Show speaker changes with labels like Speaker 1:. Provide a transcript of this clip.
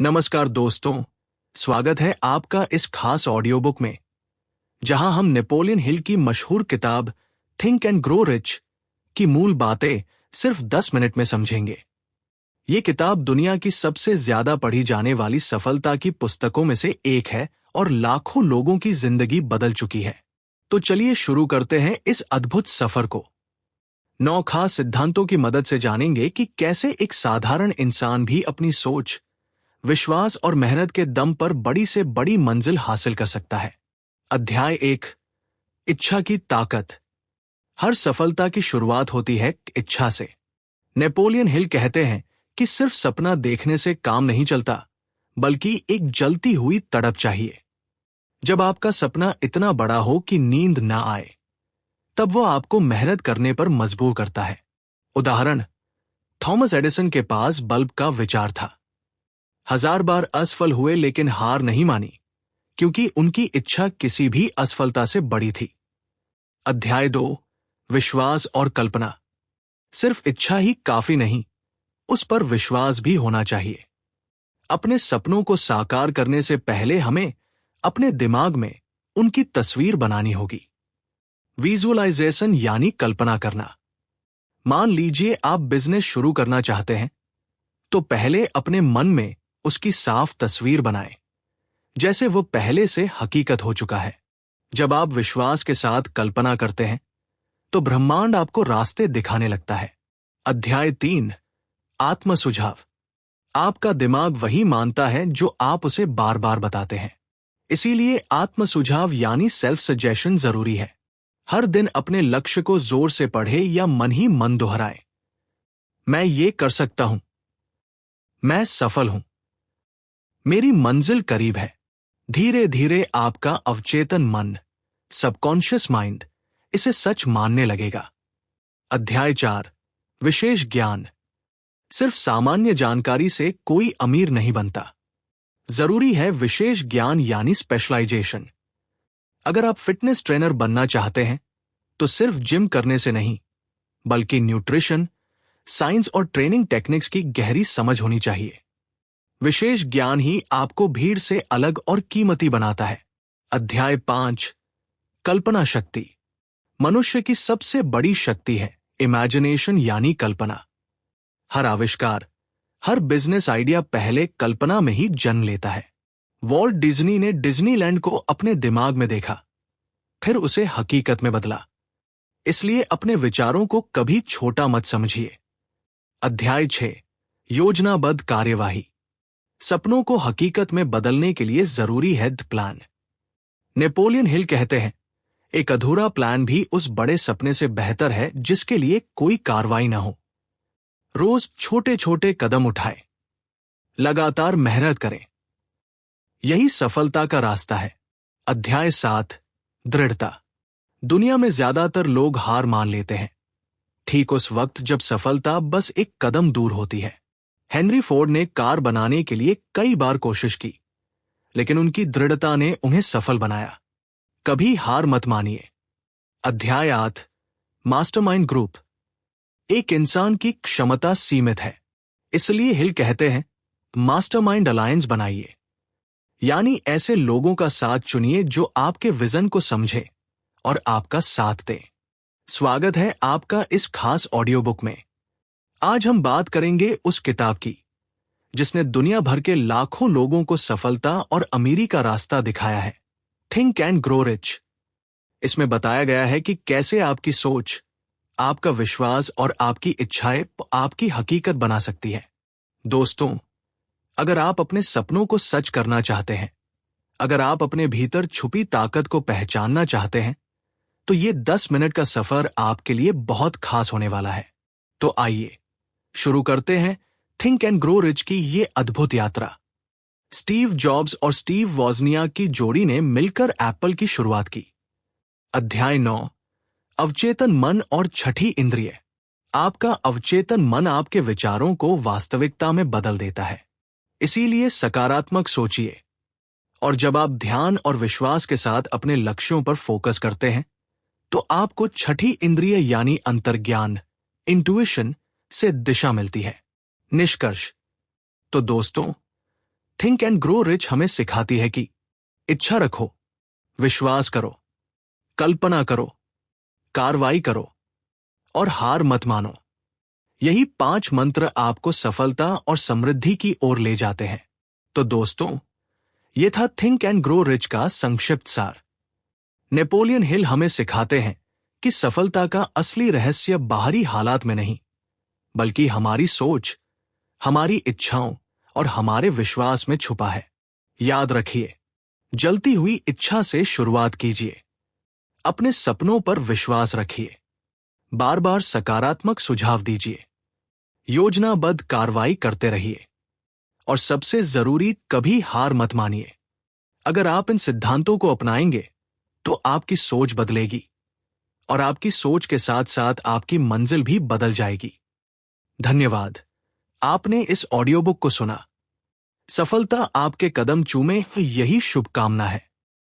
Speaker 1: नमस्कार दोस्तों, स्वागत है आपका इस खास ऑडियो बुक में, जहां हम नेपोलियन हिल की मशहूर किताब थिंक एंड ग्रो रिच की मूल बातें सिर्फ 10 मिनट में समझेंगे। ये किताब दुनिया की सबसे ज्यादा पढ़ी जाने वाली सफलता की पुस्तकों में से एक है और लाखों लोगों की जिंदगी बदल चुकी है। तो चलिए शुरू करते हैं इस अद्भुत सफर को। 9 खास सिद्धांतों की मदद से जानेंगे कि कैसे एक साधारण इंसान भी अपनी सोच, विश्वास और मेहनत के दम पर बड़ी से बड़ी मंजिल हासिल कर सकता है। अध्याय 1, इच्छा की ताकत। हर सफलता की शुरुआत होती है इच्छा से। नेपोलियन हिल कहते हैं कि सिर्फ सपना देखने से काम नहीं चलता, बल्कि एक जलती हुई तड़प चाहिए। जब आपका सपना इतना बड़ा हो कि नींद ना आए, तब वो आपको मेहनत करने पर मजबूर करता है। उदाहरण, थॉमस एडिसन के पास बल्ब का विचार था। 1000 बार असफल हुए लेकिन हार नहीं मानी, क्योंकि उनकी इच्छा किसी भी असफलता से बड़ी थी। अध्याय 2, विश्वास और कल्पना। सिर्फ इच्छा ही काफी नहीं, उस पर विश्वास भी होना चाहिए। अपने सपनों को साकार करने से पहले हमें अपने दिमाग में उनकी तस्वीर बनानी होगी। विजुअलाइजेशन यानी कल्पना करना। मान लीजिए आप बिजनेस शुरू करना चाहते हैं, तो पहले अपने मन में उसकी साफ तस्वीर बनाएं, जैसे वो पहले से हकीकत हो चुका है। जब आप विश्वास के साथ कल्पना करते हैं, तो ब्रह्मांड आपको रास्ते दिखाने लगता है। अध्याय 3, आत्म सुझाव। आपका दिमाग वही मानता है जो आप उसे बार बार बताते हैं। इसीलिए आत्म सुझाव यानी सेल्फ सजेशन जरूरी है। हर दिन अपने लक्ष्य को जोर से पढ़े या मन ही मन दोहराए। मैं ये कर सकता हूं, मैं सफल हूं, मेरी मंजिल करीब है। धीरे धीरे आपका अवचेतन मन, सबकॉन्शियस माइंड, इसे सच मानने लगेगा। अध्याय 4, विशेष ज्ञान। सिर्फ सामान्य जानकारी से कोई अमीर नहीं बनता। जरूरी है विशेष ज्ञान यानी स्पेशलाइजेशन। अगर आप फिटनेस ट्रेनर बनना चाहते हैं, तो सिर्फ जिम करने से नहीं, बल्कि न्यूट्रिशन, साइंस और ट्रेनिंग टेक्निक्स की गहरी समझ होनी चाहिए। विशेष ज्ञान ही आपको भीड़ से अलग और कीमती बनाता है। अध्याय 5, कल्पना शक्ति। मनुष्य की सबसे बड़ी शक्ति है इमेजिनेशन यानी कल्पना। हर आविष्कार, हर बिजनेस आइडिया पहले कल्पना में ही जन्म लेता है। वॉल्ट डिज्नी ने डिज्नीलैंड को अपने दिमाग में देखा, फिर उसे हकीकत में बदला। इसलिए अपने विचारों को कभी छोटा मत समझिए। अध्याय 6, योजनाबद्ध कार्यवाही। सपनों को हकीकत में बदलने के लिए जरूरी है प्लान। नेपोलियन हिल कहते हैं, एक अधूरा प्लान भी उस बड़े सपने से बेहतर है जिसके लिए कोई कार्रवाई ना हो। रोज छोटे छोटे कदम उठाएं, लगातार मेहनत करें, यही सफलता का रास्ता है। अध्याय 7, दृढ़ता। दुनिया में ज्यादातर लोग हार मान लेते हैं, ठीक उस वक्त जब सफलता बस एक कदम दूर होती है। हेनरी फोर्ड ने कार बनाने के लिए कई बार कोशिश की, लेकिन उनकी दृढ़ता ने उन्हें सफल बनाया। कभी हार मत मानिए। अध्याय 8, मास्टरमाइंड ग्रुप। एक इंसान की क्षमता सीमित है, इसलिए हिल कहते हैं, मास्टरमाइंड अलायंस बनाइए। यानी ऐसे लोगों का साथ चुनिए जो आपके विजन को समझे और आपका साथ दे। स्वागत है आपका इस खास ऑडियो बुक में। आज हम बात करेंगे उस किताब की जिसने दुनिया भर के लाखों लोगों को सफलता और अमीरी का रास्ता दिखाया है, थिंक एंड ग्रो रिच। इसमें बताया गया है कि कैसे आपकी सोच, आपका विश्वास और आपकी इच्छाएं आपकी हकीकत बना सकती है। दोस्तों, अगर आप अपने सपनों को सच करना चाहते हैं, अगर आप अपने भीतर छुपी ताकत को पहचानना चाहते हैं, तो ये 10 मिनट का सफर आपके लिए बहुत खास होने वाला है। तो आइए शुरू करते हैं थिंक एंड ग्रो रिच की ये अद्भुत यात्रा। स्टीव जॉब्स और स्टीव वॉजनियाक की जोड़ी ने मिलकर एप्पल की शुरुआत की। अध्याय 9, अवचेतन मन और छठी इंद्रिय। आपका अवचेतन मन आपके विचारों को वास्तविकता में बदल देता है, इसीलिए सकारात्मक सोचिए। और जब आप ध्यान और विश्वास के साथ अपने लक्ष्यों पर फोकस करते हैं, तो आपको छठी इंद्रिय यानी अंतर्ज्ञान, इंट्यूइशन से दिशा मिलती है। निष्कर्ष। तो दोस्तों, थिंक एंड ग्रो रिच हमें सिखाती है कि इच्छा रखो, विश्वास करो, कल्पना करो, कार्रवाई करो और हार मत मानो। यही 5 मंत्र आपको सफलता और समृद्धि की ओर ले जाते हैं। तो दोस्तों, ये था थिंक एंड ग्रो रिच का संक्षिप्त सार। नेपोलियन हिल हमें सिखाते हैं कि सफलता का असली रहस्य बाहरी हालात में नहीं, बल्कि हमारी सोच, हमारी इच्छाओं और हमारे विश्वास में छुपा है। याद रखिए, जलती हुई इच्छा से शुरुआत कीजिए, अपने सपनों पर विश्वास रखिए, बार बार सकारात्मक सुझाव दीजिए, योजनाबद्ध कार्रवाई करते रहिए और सबसे जरूरी, कभी हार मत मानिए। अगर आप इन सिद्धांतों को अपनाएंगे तो आपकी सोच बदलेगी और आपकी सोच के साथ साथ आपकी मंजिल भी बदल जाएगी। धन्यवाद, आपने इस ऑडियो बुक को सुना। सफलता आपके कदम चूमे, यही शुभकामना है।